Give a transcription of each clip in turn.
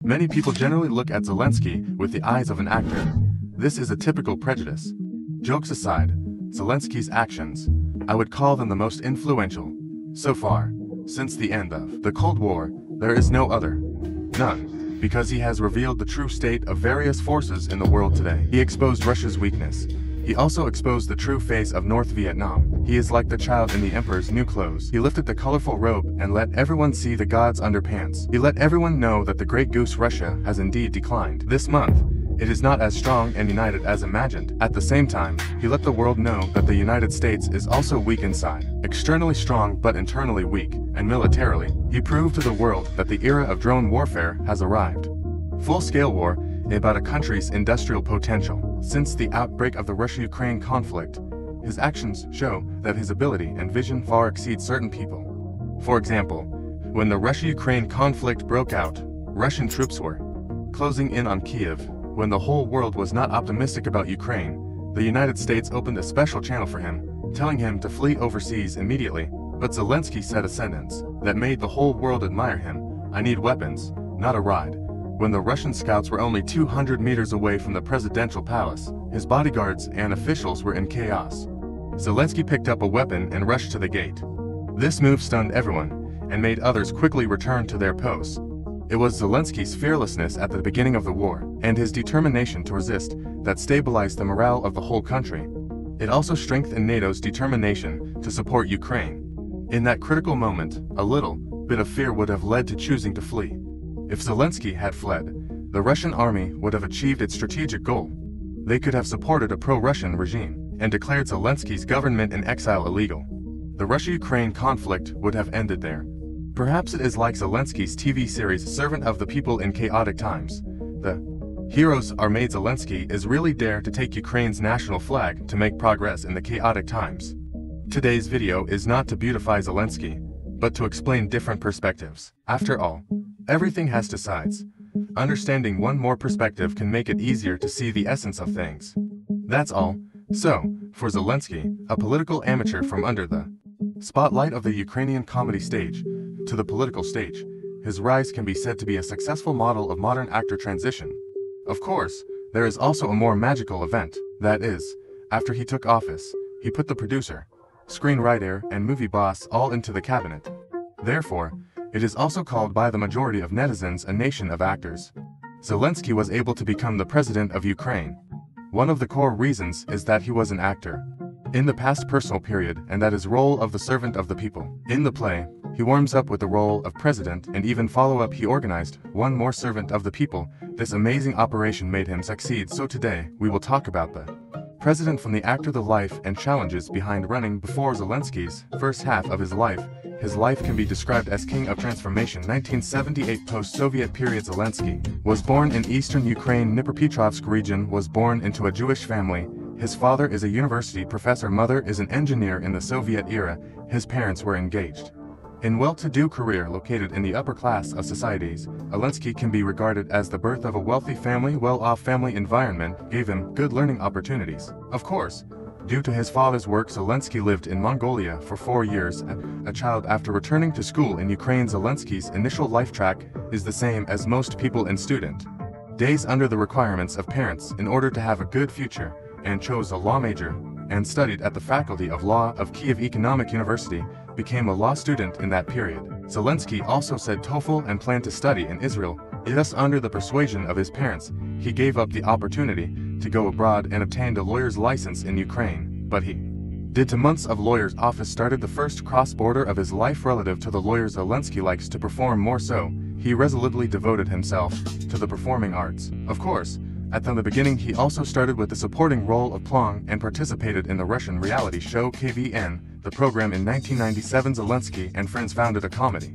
Many people generally look at Zelensky with the eyes of an actor. This is a typical prejudice. Jokes aside, Zelensky's actions, I would call them the most influential. So far, since the end of the Cold War, there is no other. None. Because he has revealed the true state of various forces in the world today. He exposed Russia's weakness. He also exposed the true face of North Vietnam. He is like the child in the emperor's new clothes. He lifted the colorful robe and let everyone see the god's underpants. He let everyone know that the great goose Russia has indeed declined. This month, it is not as strong and united as imagined. At the same time, he let the world know that the United States is also weak inside. Externally strong but internally weak, and militarily, he proved to the world that the era of drone warfare has arrived. Full-scale war about a country's industrial potential. Since the outbreak of the Russia-Ukraine conflict, his actions show that his ability and vision far exceed certain people. For example, when the Russia-Ukraine conflict broke out, Russian troops were closing in on Kiev. When the whole world was not optimistic about Ukraine, the United States opened a special channel for him, telling him to flee overseas immediately. But Zelensky said a sentence that made the whole world admire him: "I need weapons, not a ride." When the Russian scouts were only 200 meters away from the presidential palace, his bodyguards and officials were in chaos. Zelensky picked up a weapon and rushed to the gate. This move stunned everyone, and made others quickly return to their posts. It was Zelensky's fearlessness at the beginning of the war, and his determination to resist, that stabilized the morale of the whole country. It also strengthened NATO's determination to support Ukraine. In that critical moment, a little bit of fear would have led to choosing to flee. If Zelensky had fled, the Russian army would have achieved its strategic goal. They could have supported a pro-Russian regime, and declared Zelensky's government in exile illegal. The Russia-Ukraine conflict would have ended there. Perhaps it is like Zelensky's TV series Servant of the People in chaotic times. The heroes are made. Zelensky is really dare to take Ukraine's national flag to make progress in the chaotic times. Today's video is not to beautify Zelensky, but to explain different perspectives. After all, everything has two sides. Understanding one more perspective can make it easier to see the essence of things. That's all. So, for Zelensky, a political amateur from under the spotlight of the Ukrainian comedy stage to the political stage, his rise can be said to be a successful model of modern actor transition. Of course, there is also a more magical event. That is, after he took office, he put the producer, screenwriter, and movie boss all into the cabinet. Therefore, it is also called by the majority of netizens a nation of actors. Zelensky was able to become the president of Ukraine. One of the core reasons is that he was an actor in the past personal period, and that his role of the servant of the people. In the play, he warms up with the role of president, and even follow-up he organized one more servant of the people. This amazing operation made him succeed. So today, we will talk about the president from the actor, the life and challenges behind running. Before Zelensky's first half of his life can be described as king of transformation. 1978 post-Soviet period. Zelensky was born in eastern Ukraine, Dnipropetrovsk region. Was born into a Jewish family. His father is a university professor, mother is an engineer. In the Soviet era, his parents were engaged in well-to-do career located in the upper class of societies. Zelensky can be regarded as the birth of a wealthy family. Well-off family environment gave him good learning opportunities. Of course, due to his father's work, Zelensky lived in Mongolia for 4 years. A child after returning to school in Ukraine. Zelensky's initial life track is the same as most people in student days, under the requirements of parents in order to have a good future, and chose a law major, and studied at the Faculty of Law of Kiev Economic University, became a law student in that period. Zelensky also said TOEFL and planned to study in Israel. Thus, under the persuasion of his parents, he gave up the opportunity to go abroad and obtained a lawyer's license in Ukraine. But he did 2 months of lawyer's office, started the first cross-border of his life relative to the lawyer. Zelensky likes to perform more, so he resolutely devoted himself to the performing arts. Of course, at the beginning he also started with the supporting role of Plong and participated in the Russian reality show KVN, the program. In 1997, Zelensky and friends founded a comedy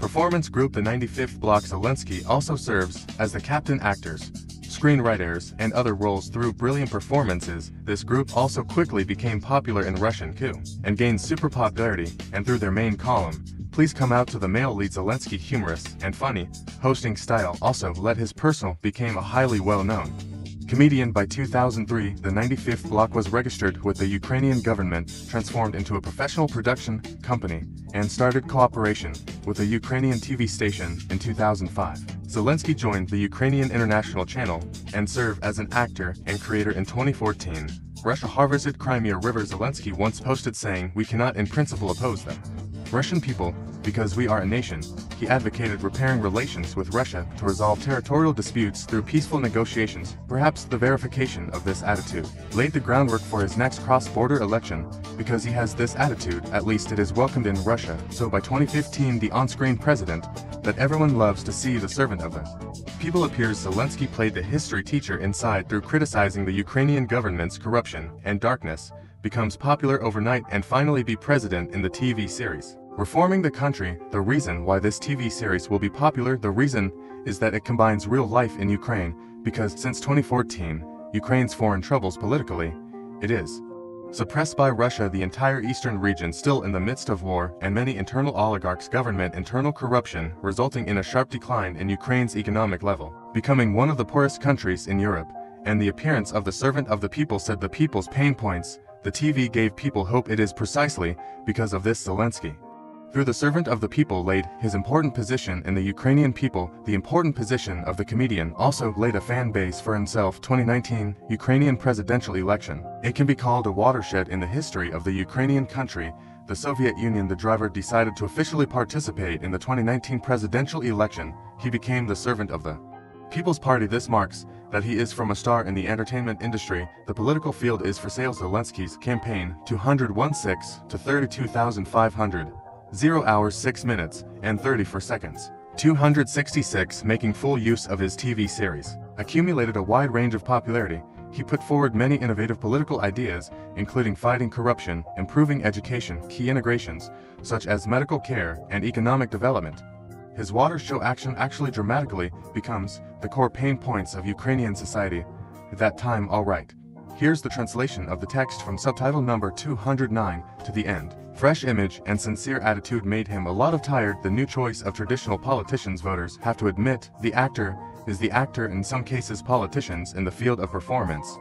performance group, the 95th Block. Zelensky also serves as the captain, actors, screenwriters, and other roles through brilliant performances. This group also quickly became popular in Russian too, and gained super popularity, and through their main column, Please Come Out to the male lead. Zelensky, humorous and funny hosting style, also led his personal became a highly well-known Comedian by 2003, the 95th block was registered with the Ukrainian government, transformed into a professional production company, and started cooperation with a Ukrainian TV station in 2005. Zelensky joined the Ukrainian International Channel and served as an actor and creator in 2014. Russia harvested Crimea River. Zelensky once posted saying, "We cannot in principle oppose them. Russian people, because we are a nation." He advocated repairing relations with Russia to resolve territorial disputes through peaceful negotiations. Perhaps the verification of this attitude laid the groundwork for his next cross-border election. Because he has this attitude, at least it is welcomed in Russia. So by 2015, the on-screen president that everyone loves to see, the servant of the people, appears. Zelensky played the history teacher inside through criticizing the Ukrainian government's corruption and darkness, becomes popular overnight, and finally be president in the TV series Reforming the Country. The reason why this TV series will be popular, the reason is that it combines real life in Ukraine, because since 2014, Ukraine's foreign troubles politically, it is suppressed by Russia, the entire eastern region still in the midst of war, and many internal oligarchs, government internal corruption, resulting in a sharp decline in Ukraine's economic level, becoming one of the poorest countries in Europe, and the appearance of the servant of the people said the people's pain points. The TV gave people hope. It is precisely because of this Zelensky, through the servant of the people, laid his important position in the Ukrainian people. The important position of the comedian also laid a fan base for himself. 2019 Ukrainian presidential election. It can be called a watershed in the history of the Ukrainian country. The Soviet Union, the driver, decided to officially participate in the 2019 presidential election. He became the servant of the People's Party. This marks that he is from a star in the entertainment industry. The political field is for sale. Zelensky's campaign, 216 to 32,500. 0 hours 6 minutes and 34 seconds. 266, making full use of his TV series, accumulated a wide range of popularity. He put forward many innovative political ideas, including fighting corruption, improving education, key integrations, such as medical care and economic development. His water show action actually dramatically becomes the core pain points of Ukrainian society at that time. Alright, here's the translation of the text from subtitle number 209 to the end. Fresh image and sincere attitude made him a lot of tired. The new choice of traditional politicians. Voters have to admit the actor is the actor. In some cases, politicians in the field of performance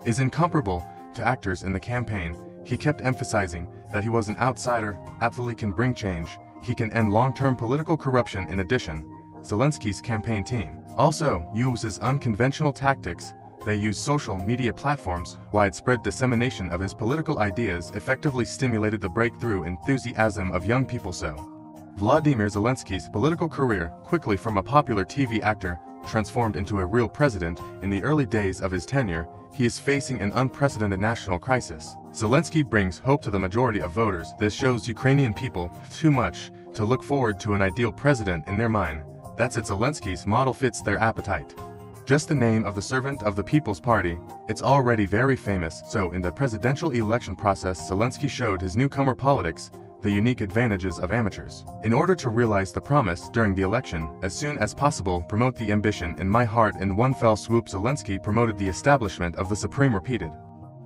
is incomparable to actors in the campaign. He kept emphasizing that he was an outsider, absolutely can bring change. He can end long-term political corruption. In addition, Zelensky's campaign team also uses unconventional tactics. They use social media platforms. Widespread dissemination of his political ideas effectively stimulated the breakthrough enthusiasm of young people. So, Volodymyr Zelensky's political career, quickly from a popular TV actor, transformed into a real president. In the early days of his tenure, he is facing an unprecedented national crisis. Zelensky brings hope to the majority of voters. This shows Ukrainian people too much to look forward to an ideal president in their mind. That's it. Zelensky's model fits their appetite. Just the name of the servant of the People's Party, it's already very famous. So in the presidential election process, Zelensky showed his newcomer politics, the unique advantages of amateurs. In order to realize the promise during the election, as soon as possible, promote the ambition in my heart. In one fell swoop, Zelensky promoted the establishment of the Supreme Repeated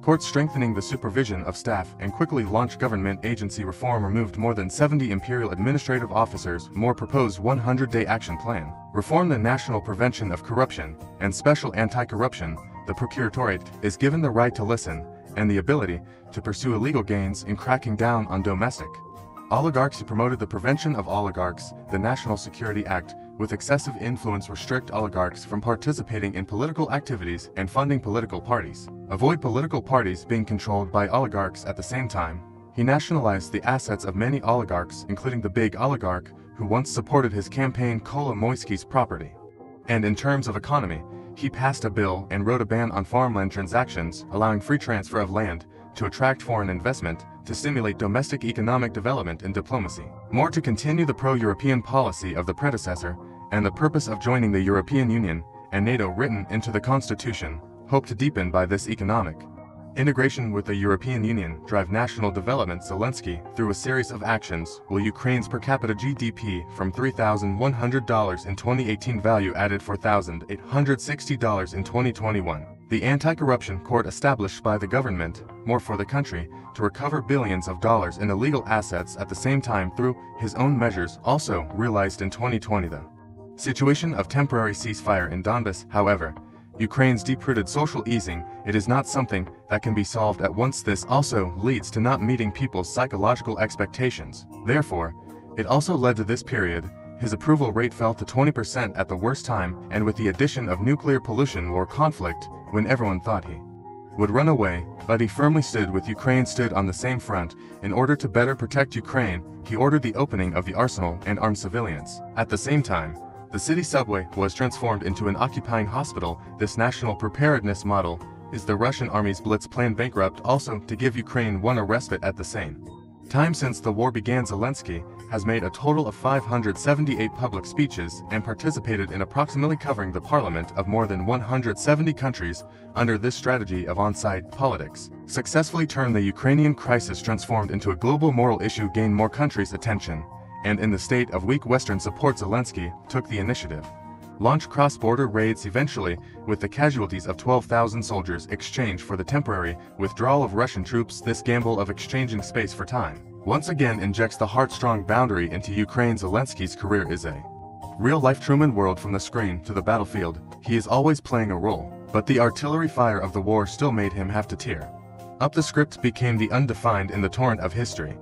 Court, strengthening the supervision of staff, and quickly launched government agency reform, removed more than 70 imperial administrative officers, more proposed 100-day action plan, reform the national prevention of corruption, and special anti-corruption. The procuratorate is given the right to listen, and the ability to pursue illegal gains in cracking down on domestic oligarchs. He promoted the prevention of oligarchs. The National Security Act, with excessive influence, restrict oligarchs from participating in political activities and funding political parties. Avoid political parties being controlled by oligarchs. At the same time, he nationalized the assets of many oligarchs, including the big oligarch who once supported his campaign, Kolomoisky's property. And in terms of economy, he passed a bill and wrote a ban on farmland transactions, allowing free transfer of land to attract foreign investment, to stimulate domestic economic development and diplomacy. More to continue the pro-European policy of the predecessor, and the purpose of joining the European Union and NATO written into the Constitution, hope to deepen by this economic integration with the European Union, drive national development. Zelensky, through a series of actions, will Ukraine's per capita GDP from $3,100 in 2018 value added $4,860 in 2021. The anti-corruption court established by the government, more for the country, to recover billions of dollars in illegal assets at the same time through his own measures, also realized in 2020. The situation of temporary ceasefire in Donbas, however, Ukraine's deep-rooted social easing, it is not something that can be solved at once. This also leads to not meeting people's psychological expectations. Therefore, it also led to this period. His approval rate fell to 20% at the worst time, and with the addition of nuclear pollution or conflict, when everyone thought he would run away, but he firmly stood with Ukraine, stood on the same front. In order to better protect Ukraine, he ordered the opening of the arsenal and armed civilians. At the same time, the city subway was transformed into an occupying hospital. This national preparedness model is the Russian army's blitz plan, bankrupt also to give Ukraine a respite. At the same time, since the war began, Zelensky has made a total of 578 public speeches and participated in approximately covering the parliament of more than 170 countries. Under this strategy of on-site politics, successfully turned the Ukrainian crisis, transformed into a global moral issue, gained more countries' attention, and in the state of weak Western support, Zelensky took the initiative, launched cross-border raids, eventually with the casualties of 12,000 soldiers exchanged for the temporary withdrawal of Russian troops. This gamble of exchanging space for time once again injects the heart-strong boundary into Ukraine. Zelensky's career is a real-life Truman world. From the screen to the battlefield, he is always playing a role, but the artillery fire of the war still made him have to tear up. The script became the undefined in the torrent of history.